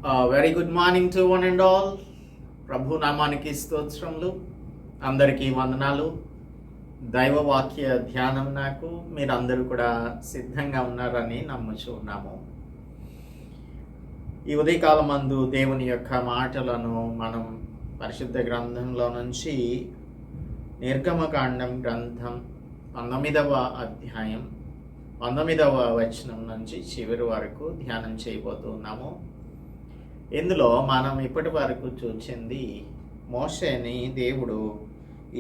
Very good morning to one and all. ప్రభు నామానికి స్తోత్రములు. అందరికీ వందనాలు. దైవవాక్య ధ్యానం నాకు మీరందరూ కూడా సిద్ధంగా ఉన్నారని నమ్ముచున్నాము. ఈ ఉదయకాలం మందు దేవుని యొక్క మాటలను మనం పరిశుద్ధ గ్రంథంలో నుంచి నిర్గమకాండం గ్రంథం 19వ అధ్యాయం 19వ వచనం నుంచి చివరి వరకు ధ్యానం చేయబోతున్నాము. ఇందులో మనం ఇప్పటి వరకు చూసింది మోషేని దేవుడు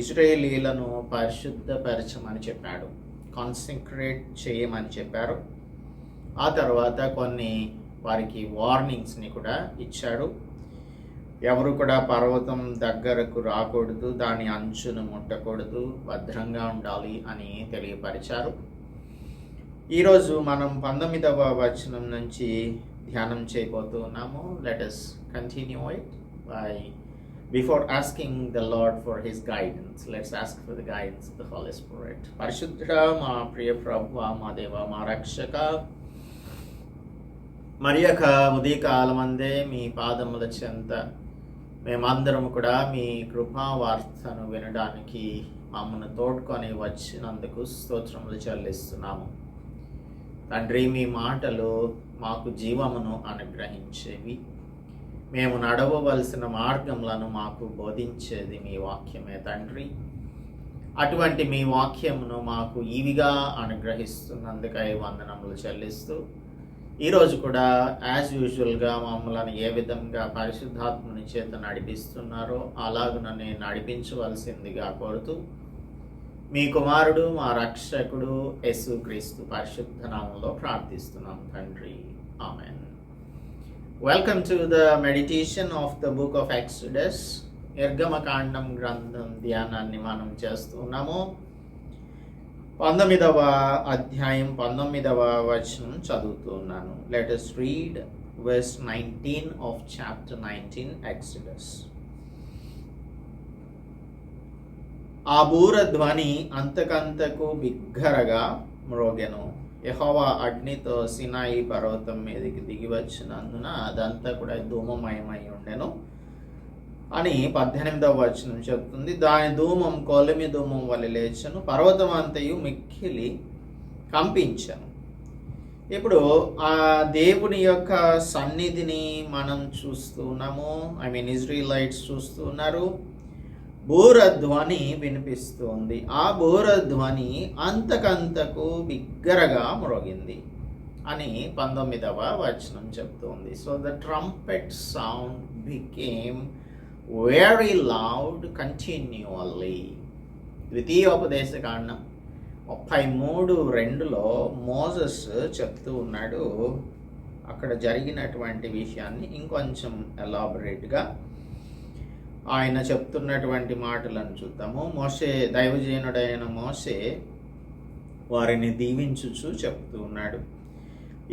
ఇశ్రాయేలీయులను పరిశుద్ధపరచమని చెప్పాడు, కాన్సంక్రేట్ చేయమని చెప్పారు. ఆ తర్వాత కొన్ని వారికి వార్నింగ్స్ని కూడా ఇచ్చాడు. ఎవరు కూడా పర్వతం దగ్గరకు రాకూడదు, దాని అంచును ముట్టకూడదు, భద్రంగా ఉండాలి అని తెలియపరిచారు. ఈరోజు మనం 19వ వచనం నుంచి ధ్యానం చేయబోతున్నాము. Let us continue it by before asking the Lord for his guidance. Let's ask for the guidance of the Holy Spirit. పరిశుద్ధుడా, మా ప్రియ ప్రభువా, మా దేవ, మా రక్షక, మరి యొక్క ఉదయకాలమందే మీ పాదముల చెంత మేమందరం కూడా మీ కృపా వార్తను వినడానికి మమ్మల్ని తోడ్కొని వచ్చినందుకు స్తోత్రములు చెల్లిస్తున్నాము. తండ్రి, మీ మాటలు మాకు జీవమును అనుగ్రహించేవి, మేము నడవవలసిన మార్గములను మాకు బోధించేది మీ వాక్యమే తండ్రి. అటువంటి మీ వాక్యమును మాకు ఈవిగా అనుగ్రహిస్తున్నందుకై వందనములు చెల్లిస్తూ, ఈరోజు కూడా యాజ్ యూజువల్గా మమ్మల్ని ఏ విధంగా పరిశుద్ధాత్మని చేత నడిపిస్తున్నారో అలాగుననే నడిపించవలసిందిగా కోరుతూ, మీ కుమారుడు మా రక్షకుడు యేసుక్రీస్తు పరిశుద్ధ నామములో ప్రార్థిస్తున్నాం తండ్రి, amen. Welcome to the meditation of the book of exodus. నిర్గమకాండం గ్రంథం ధ్యానాన్ని మనం చేస్తున్నాము. 19వ అధ్యాయం 19వ వచనం చదువుతున్నాను. Let us read verse 19 of chapter 19 Exodus. ఆ బూర ధ్వని అంతకంతకు బిగ్గరగా మ్రోగెను. యెహోవా అగ్నితో సినాయి పర్వతం మీదకి దిగి వచ్చినందున అదంతా కూడా ధూమమయమై ఉండెను అని 18వ వచనం చెప్తుంది. దాని ధూమం కొలిమి ధూమం వలె లేచెను, పర్వతం అంతయు మిక్కిలి కంపించెను. ఇప్పుడు ఆ దేవుని యొక్క సన్నిధిని మనం చూస్తున్నాము. ఇజ్రాయెలైట్స్ చూస్తున్నారు. బూర ధ్వని వినిపిస్తుంది. ఆ బూర ధ్వని అంతకంతకు బిగ్గరగా మ్రోగింది అని 19వ వచనం చెప్తుంది. So the trumpet sound became very loud continually. ద్వితీయోపదేశకాండం 33:2లో మోసెస్ చెప్తూ ఉన్నాడు. అక్కడ జరిగినటువంటి విషయాన్ని ఇంకొంచెం ఎలాబరేట్గా ఆయన చెప్తున్నటువంటి మాటలను చూద్దాము. మోషే, దైవజనుడైన మోషే వారిని దీవించుచు చెప్తూ ఉన్నాడు.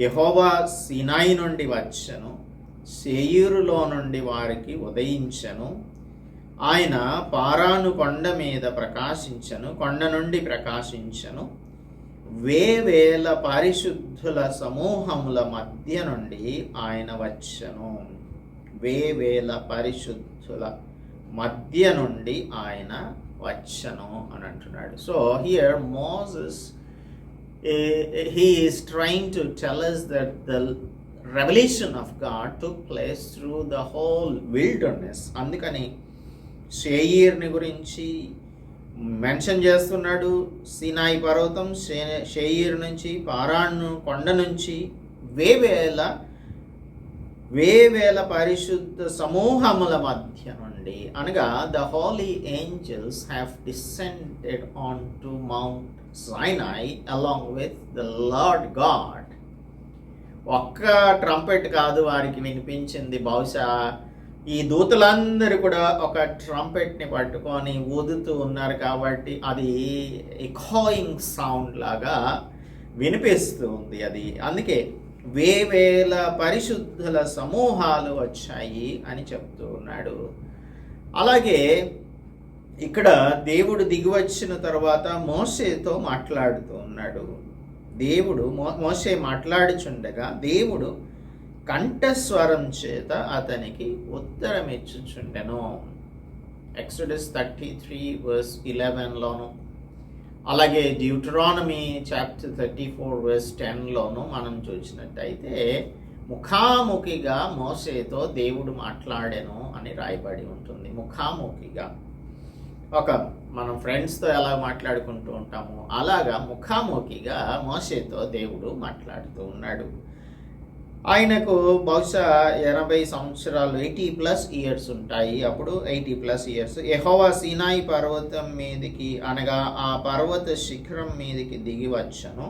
యెహోవా సినాయి నుండి వచ్చెను, శేయీరులో నుండి వారికి ఉదయించెను. ఆయన పారాను కొండ మీద ప్రకాశించెను, కొండ నుండి ప్రకాశించెను. వేవేల పరిశుద్ధుల సమూహముల మధ్య నుండి ఆయన వచ్చెను. వేవేల పరిశుద్ధుల మధ్య నుండి ఆయన వచ్చను అని అంటున్నాడు. So here Moses he is trying to tell us that the revelation of God took place through the whole wilderness. అందుకని షేయీర్ని గురించి మెన్షన్ చేస్తున్నాడు. సినాయి పర్వతం, షేయీర్ నుంచి, పారాను కొండ నుంచి వేవేల పరిశుద్ధ సమూహముల మధ్య నుండి, అనగా the holy angels have descended on to mount Sinai along with the lord God. ఒక్క ట్రంపెట్ కాదు వారికి వినిపించింది. బహుశా ఈ దూతలందరూ కూడా ఒక ట్రంపెట్ని పట్టుకొని ఊదుతూ ఉన్నారు కాబట్టి అది ఎకోయింగ్ సౌండ్ లాగా వినిపిస్తూ ఉంది. అది అందుకే వేవేల పరిశుద్ధుల సమూహాలు వచ్చాయి అని చెప్తూ ఉన్నాడు. అలాగే ఇక్కడ దేవుడు దిగివచ్చిన తర్వాత మోషేతో మాట్లాడుతూ ఉన్నాడు. దేవుడు మోషే మాట్లాడుచుండగా దేవుడు కంఠస్వరం చేత అతనికి ఉత్తరం ఇచ్చుచుండెను. ఎక్సోడస్ 33:11లోను, అలాగే డ్యూటరానమీ చాప్టర్ 34:10లోను మనం చూసినట్టయితే ముఖాముఖిగా మోషేతో దేవుడు మాట్లాడెను అని రాయబడి ఉంటుంది. ముఖాముఖిగా, మనం ఫ్రెండ్స్తో ఎలా మాట్లాడుకుంటూ ఉంటామో అలాగా ముఖాముఖిగా మోషేతో దేవుడు మాట్లాడుతూ ఉన్నాడు. ఆయనకు బహుశా 80 సంవత్సరాలు, 80+ ఇయర్స్ ఉంటాయి. అప్పుడు 80+ ఇయర్స్. యెహోవా సీనాయి పర్వతం మీదికి, అనగా ఆ పర్వత శిఖరం మీదికి దిగి వచ్చను.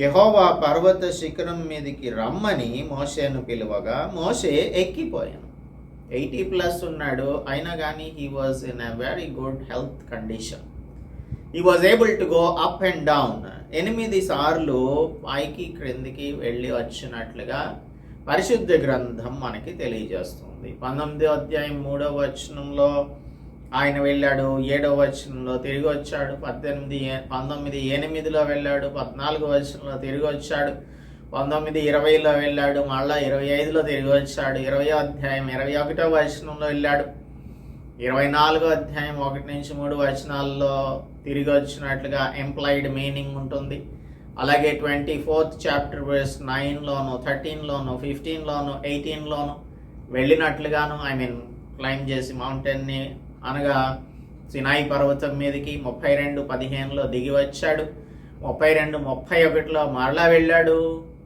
యెహోవా పర్వత శిఖరం మీదికి రమ్మని మోషేను పిలువగా మోషే ఎక్కిపోయాను. 80+ ఉన్నాడు, అయినా కానీ he was in a very good health condition. He was able to go up and down. 8 సార్లు పైకి క్రిందికి వెళ్ళి వచ్చినట్లుగా పరిశుద్ధ గ్రంథం మనకి తెలియజేస్తుంది. 19వ అధ్యాయం 3వ వచనంలో ఆయన వెళ్ళాడు, 7వ వచనంలో తిరిగి వచ్చాడు, 19:8లో వెళ్ళాడు, 14వ వచనంలో తిరిగి వచ్చాడు, 19:20లో వెళ్ళాడు, మళ్ళా 25లో తిరిగి వచ్చాడు, 20వ అధ్యాయం 21వ వచనంలో వెళ్ళాడు, 24వ అధ్యాయం 1-3 వచనాల్లో తిరిగి వచ్చినట్లుగా ఎంప్లాయిడ్ మీనింగ్ ఉంటుంది. అలాగే 24th చాప్టర్ verse 9లోను, 13లోను, 15లోను, 18లోను వెళ్ళినట్లుగాను, క్లైమ్ చేసి మౌంటైన్ని, అనగా సినాయి పర్వతం మీదకి 32:15లో దిగి వచ్చాడు, 32:31లో మరలా వెళ్ళాడు,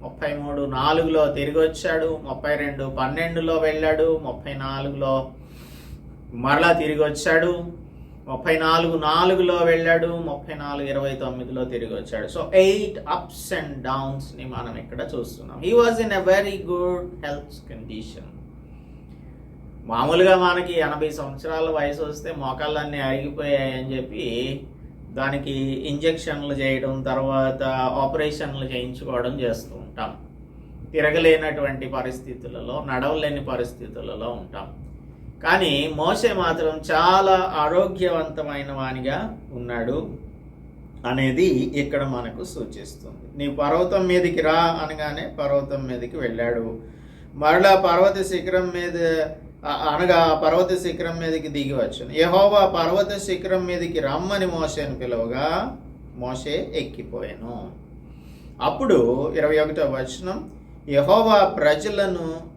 33:4లో తిరిగి వచ్చాడు, 32:12లో వెళ్ళాడు, 34లో మరలా తిరిగి వచ్చాడు, 34:4లో వెళ్ళాడు, 34:29లో తిరిగి వచ్చాడు. సో 8 ups and downs ని మనం ఇక్కడ చూస్తున్నాం. He was in a very good health condition. మామూలుగా మనకి 80 సంవత్సరాల వయసు వస్తే మోకాళ్ళన్నీ అరిగిపోయాయని చెప్పి దానికి ఇంజెక్షన్లు చేయడం, తర్వాత ఆపరేషన్లు చేయించుకోవడం చేస్తూ ఉంటాం. తిరగలేనటువంటి పరిస్థితులలో, నడవలేని పరిస్థితులలో ఉంటాం. కానీ మోషే మాత్రం చాలా ఆరోగ్యవంతమైన వానిగా ఉన్నాడు అనేది ఇక్కడ మనకు సూచిస్తుంది. నీ పర్వతం మీదకి రా అనగానే పర్వతం మీదకి వెళ్ళాడు. మరలా పర్వత శిఖరం మీద, అనగా పర్వత శిఖరం మీదకి దిగి వచ్చాను. యెహోవా పర్వత శిఖరం మీదకి రమ్మని మోషేను పిలువగా మోషే ఎక్కిపోయాను. అప్పుడు 21వ వచనం, యెహోవా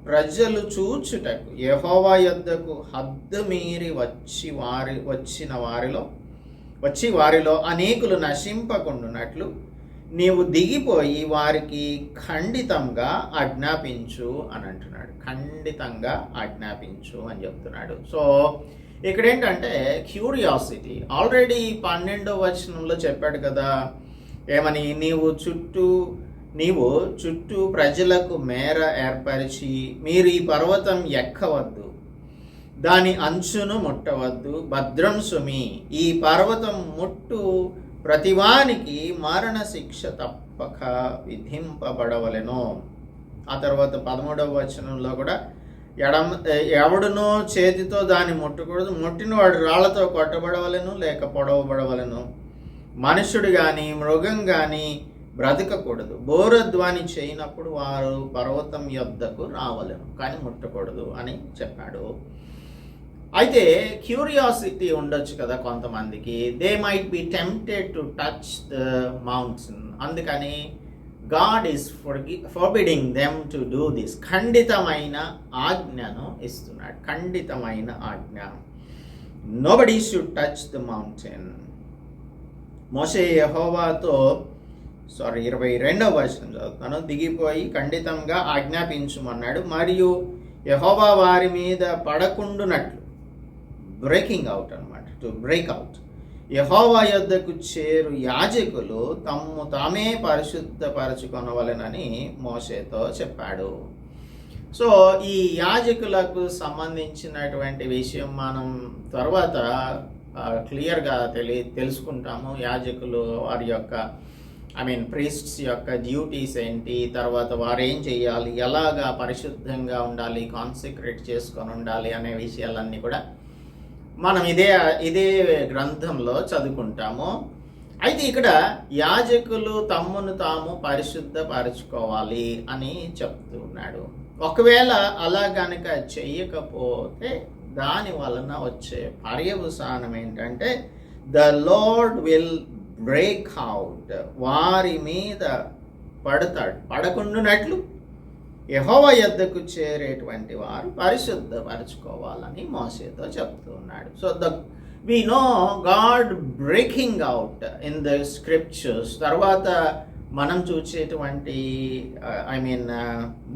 ప్రజలు చూచుటకు యెహోవా యొద్దకు హద్దు మీరి వచ్చి వారిలో అనేకులు నశింపకుండునట్లు నీవు దిగిపోయి వారికి ఖండితంగా ఆజ్ఞాపించు అని అంటున్నాడు. ఖండితంగా ఆజ్ఞాపించు అని చెప్తున్నాడు. సో ఇక్కడ ఏంటంటే క్యూరియాసిటీ. ఆల్రెడీ 12వ వచనంలో చెప్పాడు కదా, ఏమని, నీవు చుట్టూ ప్రజలకు మేర ఏర్పరిచి మీరు ఈ పర్వతం ఎక్కవద్దు, దాని అంచును ముట్టవద్దు, భద్రం సుమి, ఈ పర్వతం ముట్టు ప్రతివానికి మరణ శిక్ష తప్పక విధింపబడవలెను. ఆ తర్వాత 13వ వచనంలో కూడా ఎవడునో చేతితో దాన్ని ముట్టకూడదు, ముట్టినవాడు రాళ్లతో కొట్టబడవలెను లేక పొడవబడవలెను, మనుషుడు కానీ మృగం కానీ బ్రతకకూడదు, బోరధ్వని చేయనప్పుడు వారు పర్వతం యొద్దకు రావలెను కానీ ముట్టకూడదు అని చెప్పాడు. అయితే క్యూరియాసిటీ ఉండొచ్చు కదా కొంతమందికి. They might be tempted to touch the mountain. అందుకని God is forbidding them to do this. ఖండితమైన ఆజ్ఞను ఇస్తున్నాడు. ఖండితమైన ఆజ్ఞ. Nobody should touch the mountain. మోషే యెహోవాతో 22వ వచనం చదువుతాను. దిగిపోయి ఖండితంగా ఆజ్ఞాపించుమన్నాడు. మరియు యెహోవా వారి మీద పడకుండునట్లు, బ్రేకింగ్ అవుట్ అనమాట, టు బ్రేక్ అవుట్, యెహోవా యొద్దకు చేరు యాజకులు తమ్ము తామే పరిశుద్ధపరచుకొనవలెనని మోషేతో చెప్పాడు. సో ఈ యాజకులకు సంబంధించినటువంటి విషయం మనం తర్వాత క్లియర్గా తెలుసుకుంటాము. యాజకులు వారి యొక్క ప్రీస్ట్స్ యొక్క డ్యూటీస్ ఏంటి, తర్వాత వారు ఏం చేయాలి, ఎలాగా పరిశుద్ధంగా ఉండాలి, కాన్సెక్రేట్ చేసుకొని ఉండాలి అనే విషయాలన్నీ కూడా మనం ఇదే గ్రంథంలో చదువుకుంటాము. అయితే ఇక్కడ యాజకులు తమ్మును తాము పరిశుద్ధపరచుకోవాలి అని చెప్తూ ఉన్నాడు. ఒకవేళ అలా గనక చెయ్యకపోతే దాని వలన వచ్చే పర్యవసానం ఏంటంటే the lord will break out, వారి మీద పడతాడు. పడకుండానట్లు యెహోవా యొద్దకు చేరేటువంటి వారు పరిశుద్ధపరచుకోవాలని మోషేతో చెప్తూ ఉన్నాడు. So we know God breaking out in the scriptures. తర్వాత మనం చూసేటువంటి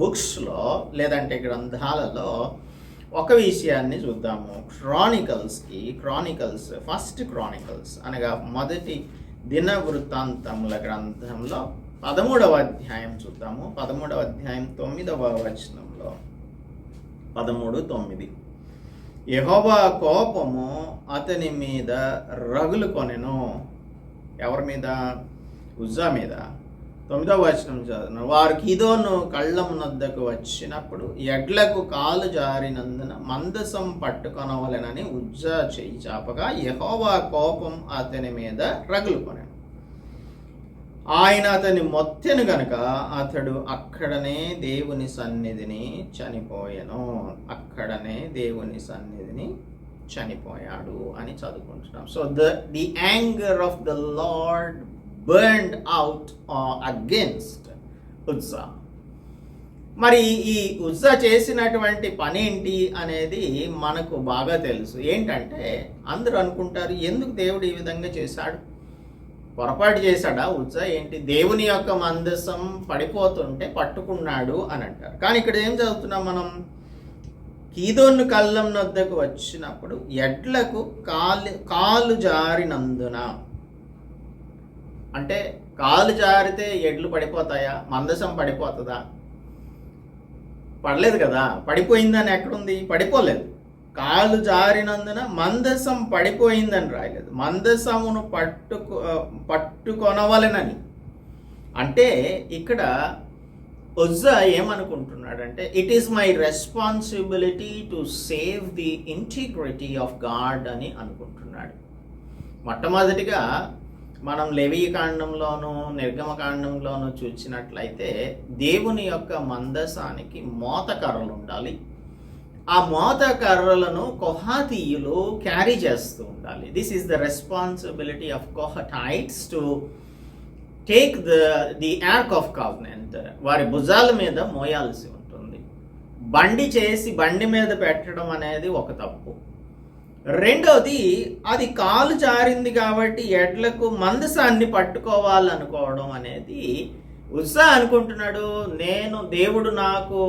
బుక్స్లో లేదంటే గ్రంథాలలో ఒక విషయాన్ని చూద్దాము. క్రానికల్స్ ఫస్ట్ క్రానికల్స్ అనగా మొదటి దిన వృత్తాంతముల గ్రంథంలో 13వ అధ్యాయం చూద్దాము. 13వ అధ్యాయం 9వ వచనంలో 13:9 యెహోవా కోపము అతని మీద రగులుకొనెను. ఎవరి మీద? ఉజ్జా మీద. 9వ వచనం చదువును. వారు గిదోను కళ్ళమునొద్దకు వచ్చినప్పుడు ఎడ్లకు కాలు జారినందున మందసం పట్టుకొనవలెనని ఉజ్జా చెయ్యి చాపగా యెహోవా కోపం అతని మీద రగులుకొనెను. ఆయన అతని మొత్తెను గనుక అతడు అక్కడనే దేవుని సన్నిధిని చనిపోయాను. అక్కడనే దేవుని సన్నిధిని చనిపోయాడు అని చదువుకుంటున్నాం. So the anger of the lord burned out against Uzzah. మరి ఈ ఉజ్జా చేసినటువంటి పని ఏంటి అనేది మనకు బాగా తెలుసు. ఏంటంటే అందరూ అనుకుంటారు, ఎందుకు దేవుడు ఈ విధంగా చేశాడు? పొరపాటు చేశాడా ఉజ్జా? ఏంటి, దేవుని యొక్క మందసం పడిపోతుంటే పట్టుకున్నాడు అని అంటారు. కానీ ఇక్కడ ఏం చదువుతున్నాం మనం? గీదోను కళ్ళం వద్దకు వచ్చినప్పుడు ఎడ్లకు కాలు జారినందున. అంటే కాలు జారితే ఎడ్లు పడిపోతాయా? మందసం పడిపోతుందా? పడలేదు కదా. పడిపోయిందని ఎక్కడుంది? పడిపోలేదు. కాలు జారినందున మందసం పడిపోయిందని రాయలేదు. మందసమును పట్టుకొనవలెనని. అంటే ఇక్కడ ఉజ్జా ఏమనుకుంటున్నాడంటే, it is my responsibility to save the integrity of God అని అనుకుంటున్నాడు. మొట్టమొదటిగా మనం లేవీకాండంలోను నిర్గమకాండంలోను చూసినట్లయితే దేవుని యొక్క మందసానికి మోతకర్రలు ఉండాలి. ఆ మోతకర్రలను కొహాతీయులు క్యారీ చేస్తూ ఉండాలి. This is the responsibility of Kohathites to take the ark of covenant. వారి భుజాల మీద మోయాల్సి ఉంటుంది. బండి చేసి బండి మీద పెట్టడం అనేది ఒక తప్పు. రెండోది, అది కాలు జారింది కాబట్టి ఎడ్లకు మందసాన్ని పట్టుకోవాలనుకోవడం అనేది ఉజ్జా అనుకుంటున్నాడు. దేవుడు నాకు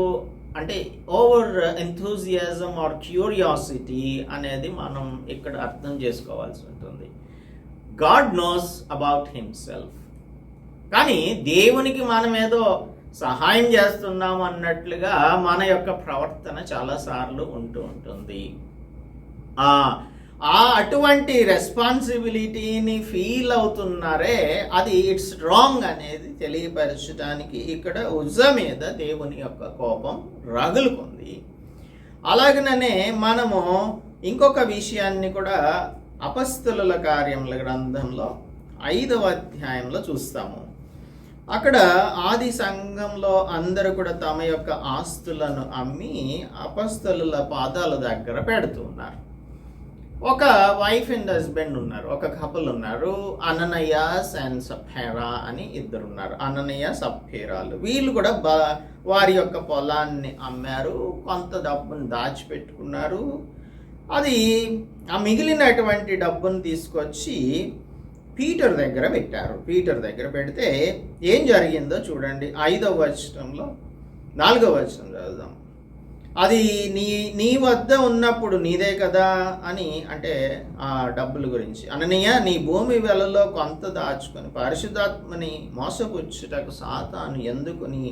అంటే ఓవర్ ఎంథూజియాజం ఆర్ క్యూరియాసిటీ అనేది మనం ఇక్కడ అర్థం చేసుకోవాల్సి ఉంటుంది. God knows about himself. కానీ దేవునికి మనం ఏదో సహాయం చేస్తున్నాం అన్నట్లుగా మన యొక్క ప్రవర్తన చాలాసార్లు ఉంటూ ఉంటుంది. అటువంటి రెస్పాన్సిబిలిటీని ఫీల్ అవుతున్నారే, అది ఇట్స్ రాంగ్ అనేది తెలియపరచడానికి ఇక్కడ ఉజ్జా మీద దేవుని యొక్క కోపం రగులుకుంది. అలాగనే మనము ఇంకొక విషయాన్ని కూడా అపొస్తలుల కార్యముల గ్రంథంలో 5వ అధ్యాయంలో చూస్తాము. అక్కడ ఆది సంఘంలో అందరూ కూడా తమ యొక్క ఆస్తులను అమ్మి అపొస్తలుల పాదాల దగ్గర పెడుతూ ఉన్నారు. ఒక వైఫ్ అండ్ హస్బెండ్ ఉన్నారు, ఒక కపుల్ ఉన్నారు. అననయాస్ అండ్ సఫేరా అని ఇద్దరు ఉన్నారు. అననయ సఫేరాలు. వీళ్ళు కూడా వారి యొక్క పొలాన్ని అమ్మారు, కొంత డబ్బును దాచిపెట్టుకున్నారు. అది ఆ మిగిలినటువంటి డబ్బును తీసుకొచ్చి పీటర్ దగ్గర పెట్టారు. పీటర్ దగ్గర పెడితే ఏం జరిగిందో చూడండి. 5వ వచనంలో 4వ వచనం చదువుదాం. అది నీ వద్ద ఉన్నప్పుడు నీదే కదా అని, అంటే ఆ డబ్బుల గురించి. అననీయ, నీ భూమి వెలలో కొంత దాచుకొని పరిశుద్ధాత్మని మోసపుచ్చుటకు సాతాను ఎందుకు నీ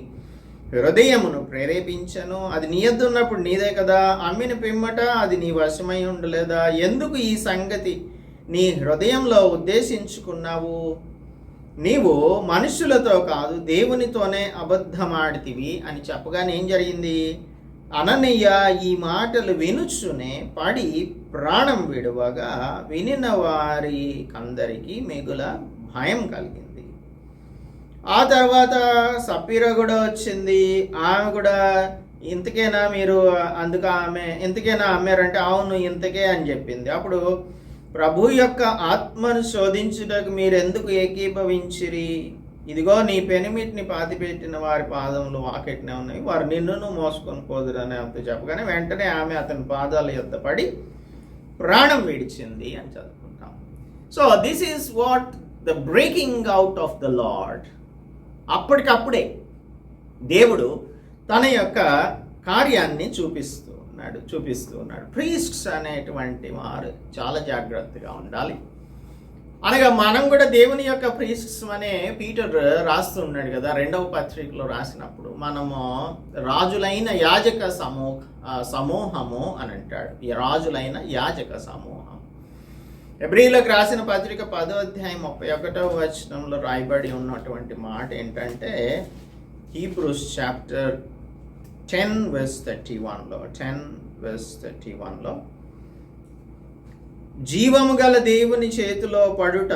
హృదయమును ప్రేరేపించను? అది నీ వద్ద ఉన్నప్పుడు నీదే కదా, అమ్మిన పిమ్మట అది నీ వశమై ఉండలేదా? ఎందుకు ఈ సంగతి నీ హృదయంలో ఉద్దేశించుకున్నావు? నీవు మనుషులతో కాదు దేవునితోనే అబద్ధమాడితివి అని చెప్పగానే ఏం జరిగింది? అననీయ ఈ మాటలు వినుచునే పడి ప్రాణం విడువగా వినిన వారి కందరికి మిగుల భయం కలిగింది. ఆ తర్వాత సప్పీరా కూడా వచ్చింది. ఆమె కూడా ఇంతకేనా మీరు, అందుకు ఆమె ఇంతకేనా అమ్మారంటే అవును ఇంతకే అని చెప్పింది. అప్పుడు ప్రభు యొక్క ఆత్మను శోధించుటకు మీరు ఎందుకు ఏకీభవించిరి? ఇదిగో నీ పెనిమిటిని పాతిపెట్టిన వారి పాదములు వాకెట్నే ఉన్నాయి, వారు నిన్నును మోసుకొని పోదురని అంత చెప్పగానే వెంటనే ఆమె అతని పాదాల యొద్ద పడి ప్రాణం విడిచింది అని చదువుకుంటాం. So this is what the breaking out of the lord. అప్పటికప్పుడే దేవుడు తన యొక్క కార్యాన్ని చూపిస్తూ ఉన్నాడు. ప్రీస్ట్స్ అనేటువంటి వారు చాలా జాగ్రత్తగా ఉండాలి. అనగా మనం కూడా దేవుని యొక్క ప్రీస్ట్స్ అనే పీటర్ రాస్తూ ఉన్నాడు కదా, 2వ పత్రికలో రాసినప్పుడు మనము రాజులైన యాజక సమూహము అని అంటాడు. ఈ రాజులైన యాజక సమూహం. హెబ్రీయులకు రాసిన పత్రిక 10వ అధ్యాయం 31వ వచనంలో రాయబడి ఉన్నటువంటి మాట ఏంటంటే, హీబ్రూస్ చాప్టర్ 10:31లో జీవము గల దేవుని చేతిలో పడుట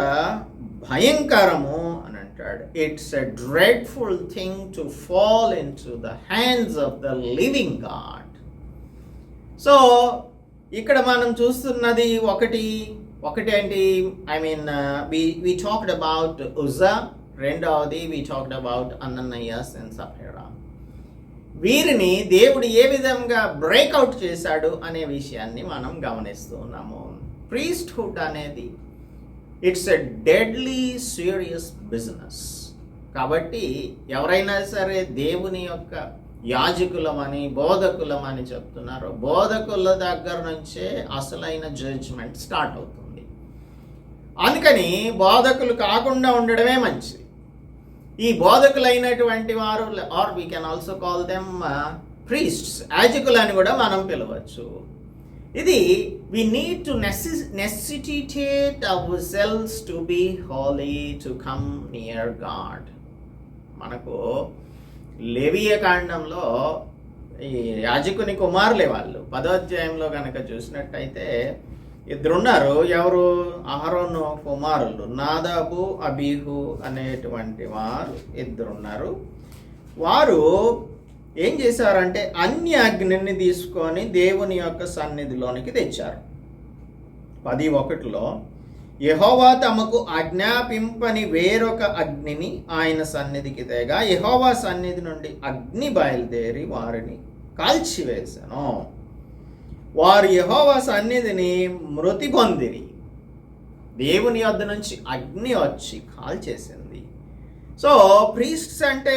భయంకరము అని అంటాడు. It's a dreadful thing to fall in to the hands of the living God. So ఇక్కడ మనం చూస్తున్నది ఒకటి ఏంటి, I mean we talked about Uzzah, రెండవది we talked about Ananias and Sapphira. వీరిని దేవుడు ఏ విధంగా బ్రేక్అవుట్ చేశాడు అనే విషయాన్ని మనం గమనిస్తూ ఉన్నాము. ప్రీస్ట్హుడ్ అనేది it's a deadly serious business. కాబట్టి ఎవరైనా సరే దేవుని యొక్క యాజకులమని బోధకులమని చెప్తున్నారో, బోధకుల దగ్గర నుంచే అసలైన జడ్జ్మెంట్ స్టార్ట్ అవుతుంది. అందుకని బోధకులు కాకుండా ఉండడమే మంచిది. ఈ బోధకులైనటువంటి వారు, or we can also call them priests, యాజకులు అని కూడా మనం పిలవచ్చు. ఇది we need to necessitate ourselves to be holy, to come near God. మనకు లేవియ కాండంలో ఈ యాజకుని కుమారులే వాళ్ళు 10వ అధ్యాయంలో కనుక చూసినట్టయితే ఇద్దరున్నారు. ఎవరు? అహరోను కుమారులు నాదాబు అబీహు అనేటువంటి వారు ఇద్దరున్నారు. వారు ఏం చేశారంటే అన్య అగ్నిని తీసుకొని దేవుని యొక్క సన్నిధిలోనికి తెచ్చారు. 10:1లో యెహోవా తమకు ఆజ్ఞాపింపని వేరొక అగ్నిని ఆయన సన్నిధికి తేగా యెహోవా సన్నిధి నుండి అగ్ని బయలుదేరి వారిని కాల్చివేశాను. వారు యెహోవా సన్నిధిని మృతి పొందిరి. దేవుని యొద్ద నుంచి అగ్ని వచ్చి కాల్చేసింది. సో ప్రీస్ట్స్ అంటే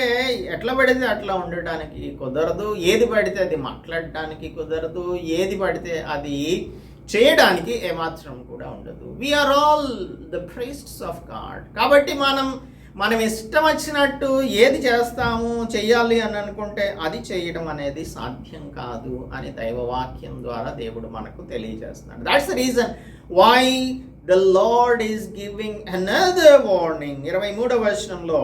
ఎట్లా పడితే అట్లా ఉండటానికి కుదరదు, ఏది పడితే అది మాట్లాడటానికి కుదరదు, ఏది పడితే అది చేయడానికి ఏమాత్రం కూడా ఉండదు. We are all the priests of God. కాబట్టి మనం ఇష్టం వచ్చినట్టు ఏది చేస్తాము, చెయ్యాలి అని అనుకుంటే అది చేయడం అనేది సాధ్యం కాదు అని దైవవాక్యం ద్వారా దేవుడు మనకు తెలియజేస్తున్నాడు. That's the reason why the lord is giving another warning. 23వ వచనంలో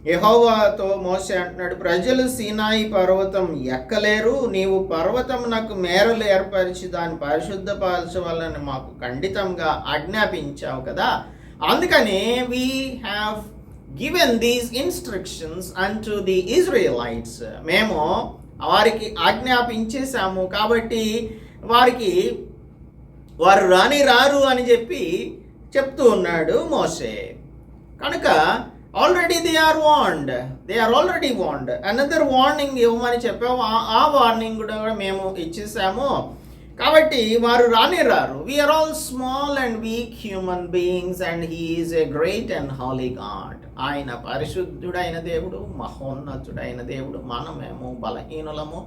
యెహోవాతో మోషే అంటున్నాడు, ప్రజలు సీనాయి పర్వతం ఎక్కలేరు, నీవు పర్వతమునకు మేరలు ఏర్పరిచి దాన్ని పరిశుద్ధపరచవాలని మాకు ఖండితంగా ఆజ్ఞాపించావు కదా. అందుకని we have given these instructions unto the Israelites. మేము వారికి ఆజ్ఞాపించేశాము కాబట్టి వారు రారు అని చెప్పి చెప్తూ ఉన్నాడు మోషే. కనుక already they are already warned. Another warning ఇవ్వమని చెప్పాము, ఆ వార్నింగ్ కూడా మేము ఇచ్చేసాము. కాబట్టి వారు రారు. We are all small and weak human beings and he is a great and holy God. ఆయన పరిశుద్ధుడైన దేవుడు, మహోన్నతుడైన దేవుడు. మనమేమో బలహీనులము,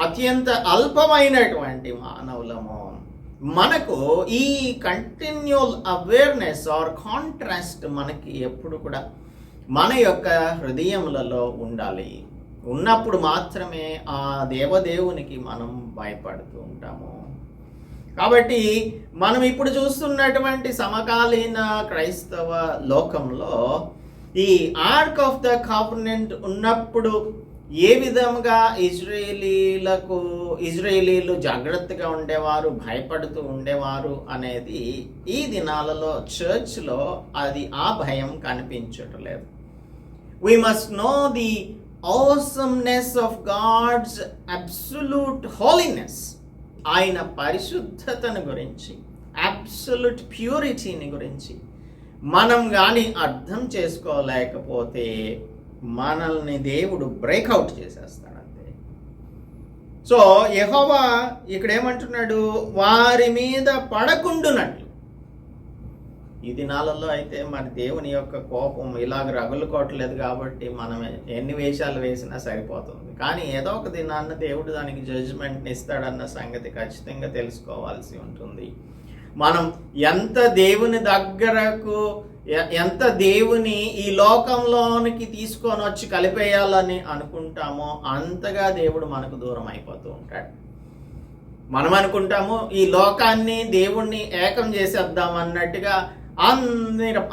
అత్యంత అల్పమైనటువంటి మానవులము. మనకు ఈ కంటిన్యూల్ అవేర్నెస్ ఆర్ కాంట్రాస్ట్ మనకి ఎప్పుడు కూడా మన యొక్క హృదయములలో ఉండాలి. ఉన్నప్పుడు మాత్రమే ఆ దేవదేవునికి మనం భయపడుతూ ఉంటాము. కాబట్టి మనం ఇప్పుడు చూస్తున్నటువంటి సమకాలీన క్రైస్తవ లోకంలో ఈ ఆర్క్ ఆఫ్ ద కావెనెంట్ ఉన్నప్పుడు ఏ విధంగా ఇజ్రాయేలీలు జాగ్రత్తగా ఉండేవారు, భయపడుతూ ఉండేవారు అనేది ఈ దినాలలో చర్చ్లో అది ఆ భయం కనిపించట్లేదు. We must know the awesomeness of God's absolute holiness. ఆయన పరిశుద్ధతను గురించి, అబ్సల్యూట్ ప్యూరిటీని గురించి మనం కానీ అర్థం చేసుకోలేకపోతే మనల్ని దేవుడు బ్రేక్అవుట్ చేసేస్తాడు అంతే. సో యెహోవా ఇక్కడ ఏమంటున్నాడు, వారి మీద పడకుండునట్లు. ఈ దినాలలో అయితే మరి దేవుని యొక్క కోపం ఇలాగ రగులుకోవట్లేదు కాబట్టి మనం ఎన్ని వేషాలు వేసినా సరిపోతుంది. కానీ ఏదో ఒక దినాన్న దేవుడు దానికి జడ్జిమెంట్ని ఇస్తాడన్న సంగతి ఖచ్చితంగా తెలుసుకోవాల్సి ఉంటుంది. మనం ఎంత దేవుని దగ్గరకు, ఎంత దేవుని ఈ లోకంలోనికి తీసుకొని వచ్చి కలిపేయాలని అనుకుంటామో అంతగా దేవుడు మనకు దూరం అయిపోతూ ఉంటాడు. మనం అనుకుంటాము ఈ లోకాన్ని దేవుణ్ణి ఏకం చేసేద్దాం అన్నట్టుగా,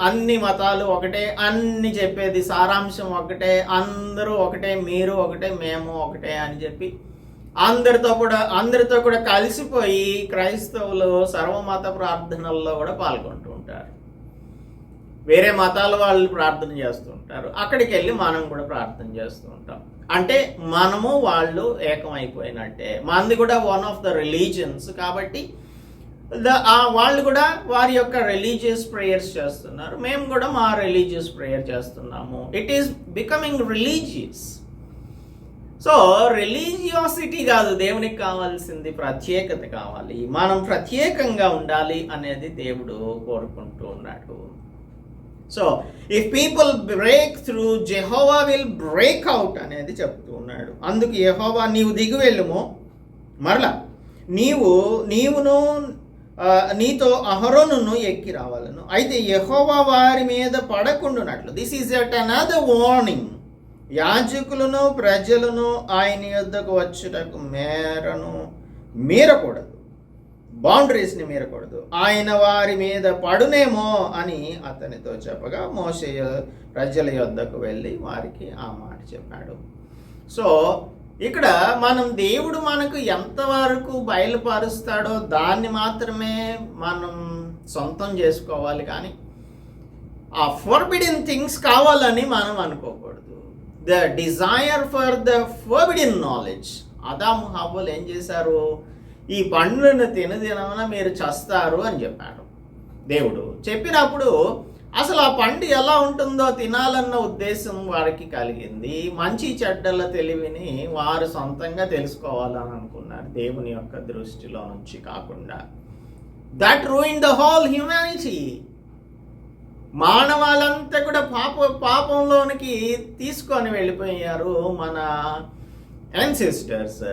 అన్ని మతాలు ఒకటే, అన్ని చెప్పేది సారాంశం ఒకటే, అందరూ ఒకటే, మీరు ఒకటే, మేము ఒకటే అని చెప్పి అందరితో కూడా కలిసిపోయి క్రైస్తవులు సర్వమత ప్రార్థనల్లో కూడా పాల్గొంటూ ఉంటారు. వేరే మతాల వాళ్ళు ప్రార్థన చేస్తూ ఉంటారు, అక్కడికి వెళ్ళి మనం కూడా ప్రార్థన చేస్తూ ఉంటాం. అంటే మనము వాళ్ళు ఏకమైపోయినట్టే. మనది కూడా వన్ ఆఫ్ ద రిలీజియన్స్ కాబట్టి వాళ్ళు కూడా వారి యొక్క రిలీజియస్ ప్రేయర్స్ చేస్తున్నారు, మేము కూడా మా రిలీజియస్ ప్రేయర్ చేస్తున్నాము. It is becoming religious. So religiosity కాదు దేవునికి కావాల్సింది, ప్రత్యేకత కావాలి. మనం ప్రత్యేకంగా ఉండాలి అనేది దేవుడు కోరుకుంటూ ఉన్నాడు. So if people break through, Jehovah will break out అనేది చెప్తూ ఉన్నాడు. అందుకు యెహోవా నీవు దిగి వెళ్ళుము, మరలా నీవును నీతో అహరోనును ఎక్కి రావాలను. అయితే యెహోవా వారి మీద పడకుండునట్లు. This is yet another warning. యాజకులను ప్రజలను ఆయన యొద్దకు వచ్చుటకు మీరకూడదు, బౌండరీస్ని మీరకూడదు. ఆయన వారి మీద పడునేమో అని అతనితో చెప్పగా మోషే ప్రజల యొద్దకు వెళ్ళి వారికి ఆ మాట చెప్పాడు. సో ఇక్కడ దేవుడు మనకు ఎంతవరకు బయలుపరుస్తాడో దాన్ని మాత్రమే మనం సొంతం చేసుకోవాలి, కానీ ఆ ఫోర్బిడెన్ థింగ్స్ కావాలని మనం అనుకోకూడదు. The desire for the forbidden knowledge. ఆదాము హవ్వలు ఏం చేశారు, ఈ పండ్లను తినదినమున మీరు చస్తారు అని చెప్పాడు దేవుడు. చెప్పినప్పుడు అసలు ఆ పండు ఎలా ఉంటుందో తినాలన్న ఉద్దేశం వారికి కలిగింది. మంచి చెడ్డల తెలివిని వారు సొంతంగా తెలుసుకోవాలని అనుకున్నారు, దేవుని యొక్క దృష్టిలో నుంచి కాకుండా. That ruin the whole humanity. మానవాళ్ళంతా కూడా పాపంలోనికి తీసుకొని వెళ్ళిపోయారు మన యాన్సెస్టర్స్.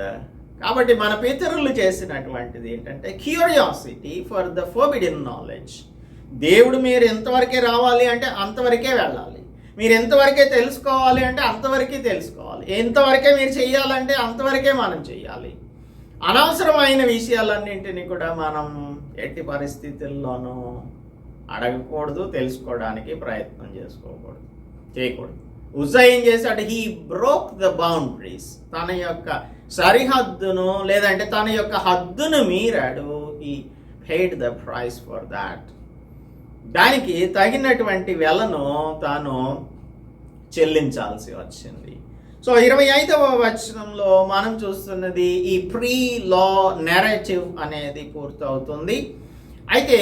కాబట్టి మన పితరులు చేసినటువంటిది ఏంటంటే curiosity for the forbidden knowledge. దేవుడు మీరు ఎంతవరకే రావాలి అంటే అంతవరకే వెళ్ళాలి, మీరు ఎంతవరకే తెలుసుకోవాలి అంటే అంతవరకే తెలుసుకోవాలి, ఎంతవరకే మీరు చెయ్యాలంటే అంతవరకే మనం చెయ్యాలి. అనవసరమైన విషయాలన్నింటినీ కూడా మనం ఎట్టి పరిస్థితుల్లోనూ అడగకూడదు, తెలుసుకోవడానికి ప్రయత్నం చేయకూడదు. ఉజ్జా ఏం చేశాడు, హీ బ్రోక్ ద బౌండరీస్. తన యొక్క సరిహద్దును లేదంటే తన యొక్క హద్దును మీరాడు. He paid the price for that. దానికి తగినటువంటి వెలను తాను చెల్లించాల్సి వచ్చింది. సో 25వ వచనంలో మనం చూస్తున్నది ఈ ప్రీ లా నెరేటివ్ అనేది పూర్తవుతుంది. అయితే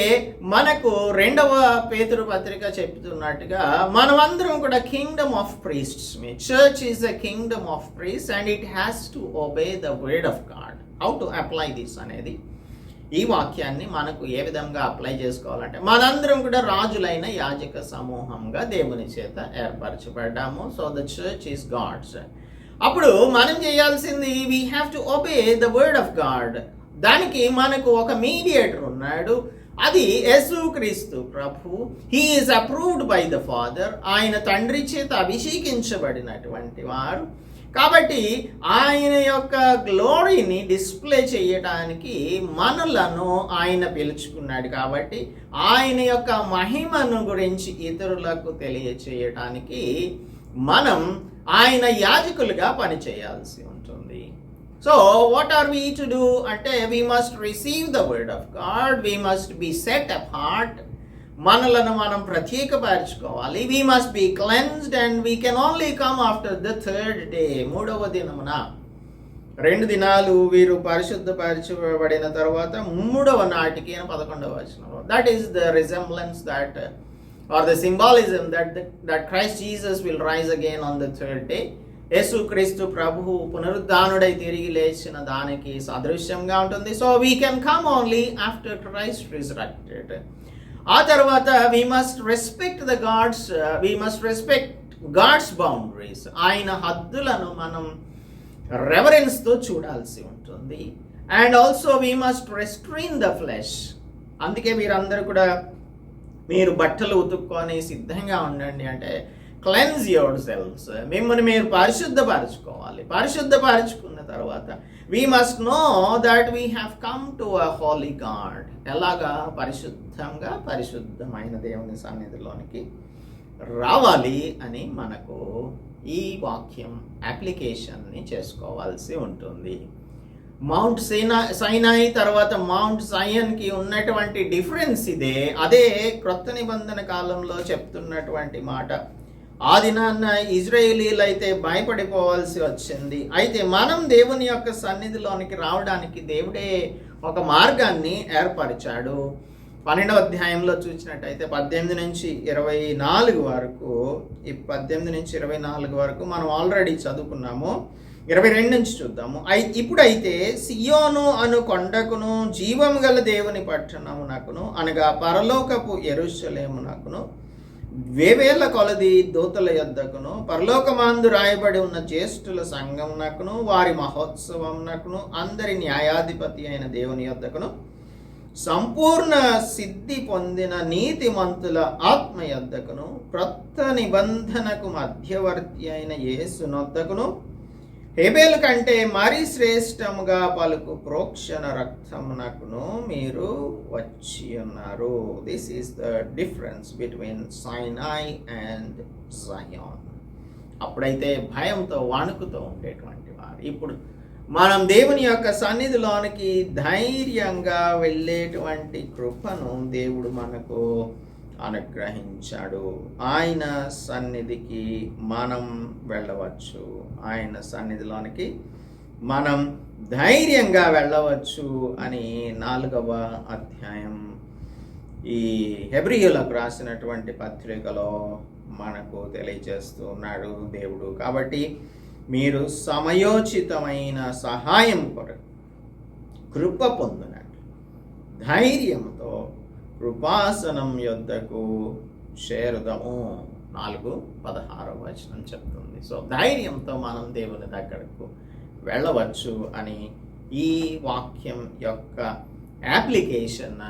మనకు 2వ పేతురు పత్రిక చెప్తున్నట్టుగా మనమందరం కూడా Kingdom of priests. Church is a Kingdom of priest and it has to obey the word of God. How to apply this అనేది, ఈ వాక్యాన్ని మనకు ఏ విధంగా అప్లై చేసుకోవాలంటే మనందరం కూడా రాజులైన యాజక సమూహంగా దేవుని చేత ఏర్పరచబడ్డాము. So the church is God's. అప్పుడు మనం చేయాల్సింది we have to obey the word of God. దానికి మనకు ఒక మీడియేటర్ ఉన్నాడు, అది యేసుక్రీస్తు ప్రభు. He is approved by the father. ఆయన తండ్రి చేత అభిషేకించబడినటువంటి వారు. కాబట్టి ఆయన యొక్క గ్లోరీని డిస్ప్లే చేయడానికి మనలను ఆయన పిలుచుకున్నాడు. కాబట్టి ఆయన యొక్క మహిమను గురించి ఇతరులకు తెలియచేయడానికి మనం ఆయన యాజకులుగా పనిచేయాల్సి ఉంటుంది. So what are we to do అంటే we must receive the word of God, we must be set apart, మనలను మనం ప్రత్యేకపరచుకోవాలి. We must be cleansed and we can only come after the third day, 3వ దినమున. 2 దినాలు వీరు పరిశుద్ధపరచబడిన తర్వాత 3వ నాటికి 11వ వచనంలో, that is the resemblance that are the symbolism that Christ Jesus will rise again on the third day. యేసుక్రీస్తు ప్రభువు పునరుద్ధానుడై తిరిగి లేచిన దానికి సదృశ్యంగా ఉంటుంది. So we can come only after Christ resurrected. ఆ తర్వాత we must respect God's boundaries, ఆయన హద్దులను మనం రెవరెన్స్తో చూడాల్సి ఉంటుంది. And also we must restrain the flesh. అందుకే మీరందరూ కూడా మీరు బట్టలు ఉతుక్కొని సిద్ధంగా ఉండండి అంటే క్లెన్స్ యువర్ సెల్వ్స్, మిమ్మల్ని మీరు పరిశుద్ధపరచుకోవాలి. పరిశుద్ధపరచుకున్న తర్వాత we must know that we have come to a Holi God. ఎలాగా? పరిశుద్ధమైన దేవుని సన్నిధిలోనికి రావాలి అని మనకు ఈ వాక్యం అప్లికేషన్ని చేసుకోవాల్సి ఉంటుంది. మౌంట్ సైనాయి తర్వాత మౌంట్ సయన్కి ఉన్నటువంటి డిఫరెన్స్ ఇదే. అదే క్రొత్త నిబంధన కాలంలో చెప్తున్నటువంటి మాట. ఆ దినాన్న ఇజ్రాయేలీలు అయితే భయపడిపోవాల్సి వచ్చింది. అయితే మనం దేవుని యొక్క సన్నిధిలోనికి రావడానికి దేవుడే ఒక మార్గాన్ని ఏర్పరిచాడు. 12వ అధ్యాయంలో చూసినట్టయితే 18 నుంచి 24 వరకు, ఈ 18 నుంచి 24 వరకు మనం ఆల్రెడీ చదువుకున్నాము. 22 నుంచి చూద్దాము. ఇప్పుడైతే సియోను అను కొండకును జీవము గల దేవుని పట్టణమునకును అనగా పరలోకపు యెరూషలేమునకును వేవేల కొలది దూతల యొద్దకును పరలోకమందు రాయబడి ఉన్న జ్యేష్ఠుల సంఘమునకును వారి మహోత్సవమునకును అందరి న్యాయాధిపతి అయిన దేవుని యొద్దకును సంపూర్ణ సిద్ధి పొందిన నీతిమంతుల ఆత్మ యొద్దకును క్రొత్త నిబంధనకు మధ్యవర్తి అయిన యేసునొద్దకును హేబేలు కంటే మరీ శ్రేష్టముగా పలుకు ప్రోక్షణ రక్తమునకును మీరు వచ్చి ఉన్నారు. This is the difference between సైనాయ్ and Zion. అప్పుడైతే భయంతో వణుకుతూ ఉండేటువంటి వారు, ఇప్పుడు మనం దేవుని యొక్క సన్నిధిలోనికి ధైర్యంగా వెళ్ళేటువంటి కృపను దేవుడు మనకు అనుగ్రహించాడు. ఆయన సన్నిధికి మనం వెళ్ళవచ్చు, ఆయన సన్నిధిలోనికి మనం ధైర్యంగా వెళ్ళవచ్చు అని 4వ అధ్యాయం ఈ హెబ్రీయులకు రాసినటువంటి పత్రికలో మనకు తెలియజేస్తూ ఉన్నాడు దేవుడు. కాబట్టి మీరు సమయోచితమైన సహాయం కొరకు కృప పొందినట్లు ధైర్యంతో కృపాసనం యొద్దకు చేరుదము. 4:16 వచనం చెప్తుంది. సో ధైర్యంతో మనం దేవుని దగ్గరకు వెళ్ళవచ్చు అని ఈ వాక్యం యొక్క అప్లికేషన్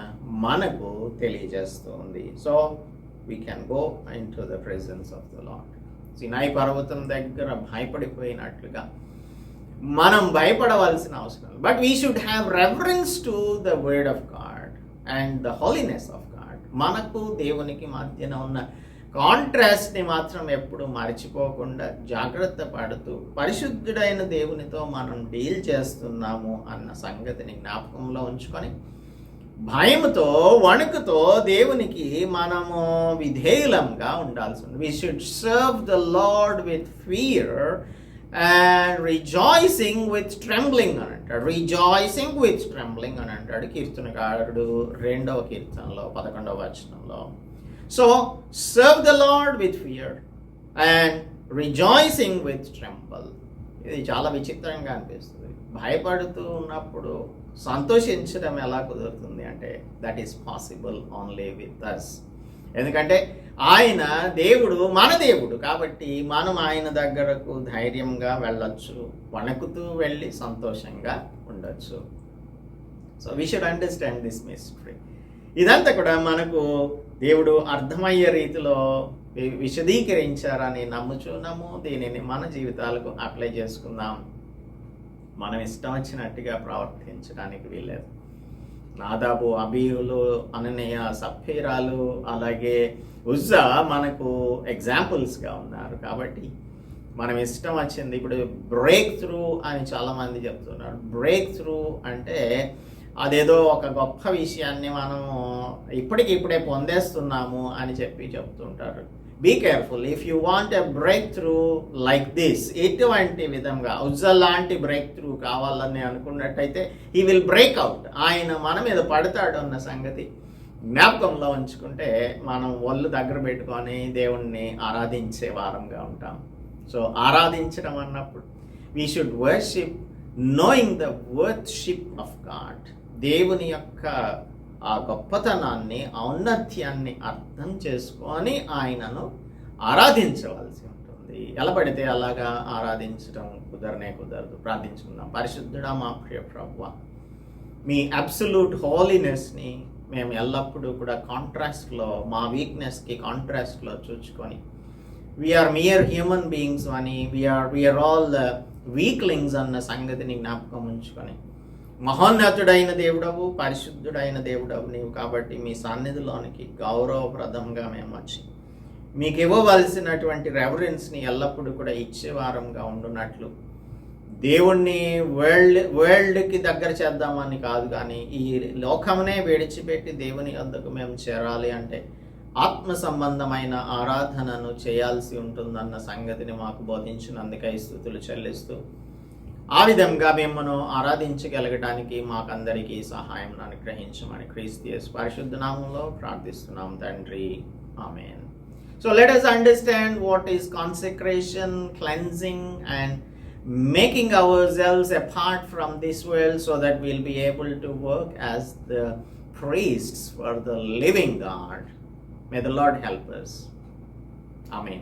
మనకు తెలియజేస్తుంది. So we can go in to the presence of the lord. Sinai పర్వతం దగ్గర భయపడిపోయినట్లుగా మనం భయపడవలసిన అవసరం, but we should have reference to the word of God and the holiness of God. మనకు దేవునికి మధ్యన ఉన్న కాంట్రాస్ట్ని మాత్రం ఎప్పుడు మర్చిపోకుండా జాగ్రత్త పడుతూ పరిశుద్ధుడైన దేవునితో మనం డీల్ చేస్తున్నాము అన్న సంగతిని జ్ఞాపకంలో ఉంచుకొని భయంతో వణుకుతో దేవునికి మనము విధేయులంగా ఉండాల్సి ఉంది. We should serve the lord with fear and rejoicing with trembling అని అంటాడు. రిజాయిసింగ్ విత్ ట్రెంబ్లింగ్ అని అంటాడు కీర్తనకారుడు 2వ కీర్తనలో 11వ వచనంలో. So serve the lord with fear and rejoicing with tremble. ఇది చాలా విచిత్రంగా అనిపిస్తుంది. భయపడుతూ ఉన్నప్పుడు సంతోషించడం ఎలా కుదురుతుంది అంటే that is possible only with us. ఎందుకంటే ఆయన దేవుడు, మన దేవుడు కాబట్టి మనం ఆయన దగ్గరకు ధైర్యంగా వెళ్ళొచ్చు, వణుకుతూ వెళ్ళి సంతోషంగా ఉండొచ్చు. So we should understand this mystery. ఇదంతా కూడా మనకు దేవుడు అర్థమయ్యే రీతిలో విశదీకరించారని నమ్ముచున్నాము. దీనిని మన జీవితాలకు అప్లై చేసుకుందాం. మనం ఇష్టం వచ్చినట్టుగా ప్రవర్తించడానికి వీలేదు. నాదాబు, అబీహులు, అననీయ, సఫీరాలు, అలాగే ఉజ్జా మనకు ఎగ్జాంపుల్స్గా ఉన్నారు. కాబట్టి మనం ఇష్టం వచ్చింది ఇప్పుడు బ్రేక్ త్రూ అని చాలామంది చెప్తున్నారు. బ్రేక్ త్రూ అంటే అదేదో ఒక గొప్ప విషయాన్ని మనము ఇప్పటికిప్పుడే పొందేస్తున్నాము అని చెప్తుంటారు. Be careful. If you want a breakthrough like this, ఎటువంటి విధంగా ఉజ్జల్ లాంటి బ్రేక్ త్రూ కావాలని అనుకున్నట్టయితే హీ విల్ బ్రేక్ అవుట్. ఆయన మన మీద పడతాడు అన్న సంగతి జ్ఞాపకంలో ఉంచుకుంటే మనం ఒళ్ళు దగ్గర పెట్టుకొని దేవుణ్ణి ఆరాధించే వారంగా ఉంటాం. సో ఆరాధించడం అన్నప్పుడు we should worship knowing the worship of God. దేవుని యొక్క ఆ గొప్పతనాన్ని, ఔన్నత్యాన్ని అర్థం చేసుకొని ఆయనను ఆరాధించవలసి ఉంటుంది. ఎలా పడితే అలాగా ఆరాధించడం కుదరదు. ప్రార్థించుకుందాం. పరిశుద్ధుడా మా ప్రియ ప్రభువా, మీ అబ్సల్యూట్ హోలీనెస్ని మేము ఎల్లప్పుడూ కూడా కాంట్రాస్ట్లో, మా వీక్నెస్కి కాంట్రాస్ట్లో చూచుకొని వీఆర్ మియర్ హ్యూమన్ బీయింగ్స్ అని, వీఆర్ ఆల్ వీక్లింగ్స్ అన్న సంగతిని జ్ఞాపకం ఉంచుకొని, మహోన్నతుడైన దేవుడవు, పరిశుద్ధుడైన దేవుడవు నీవు కాబట్టి మీ సన్నిధిలోనికి గౌరవప్రదంగా మేము వచ్చి మీకు ఇవ్వవలసినటువంటి రెఫరెన్స్ని ఎల్లప్పుడూ కూడా ఇచ్చేవారంగా ఉండున్నట్లు, దేవుణ్ణి వరల్డ్కి దగ్గర చేద్దామని కాదు, కానీ ఈ లోకమునే విడిచిపెట్టి దేవుని వద్దకు మేము చేరాలి అంటే ఆత్మ సంబంధమైన ఆరాధనను చేయాల్సి ఉంటుందన్న సంగతిని మాకు బోధించినందుకై స్తుతులు చెల్లిస్తూ, ఆ విధంగా మిమ్మల్ని ఆరాధించగలగడానికి మాకందరికీ సహాయం అనుగ్రహించమని క్రీస్తు యేసు పరిశుద్ధ నామములో ప్రార్థిస్తున్నాం తండ్రి. ఆమేన్. So let us understand what is consecration, cleansing and making ourselves apart from this world so that we'll be able to work as the priests for the living God. May the Lord help us. Amen.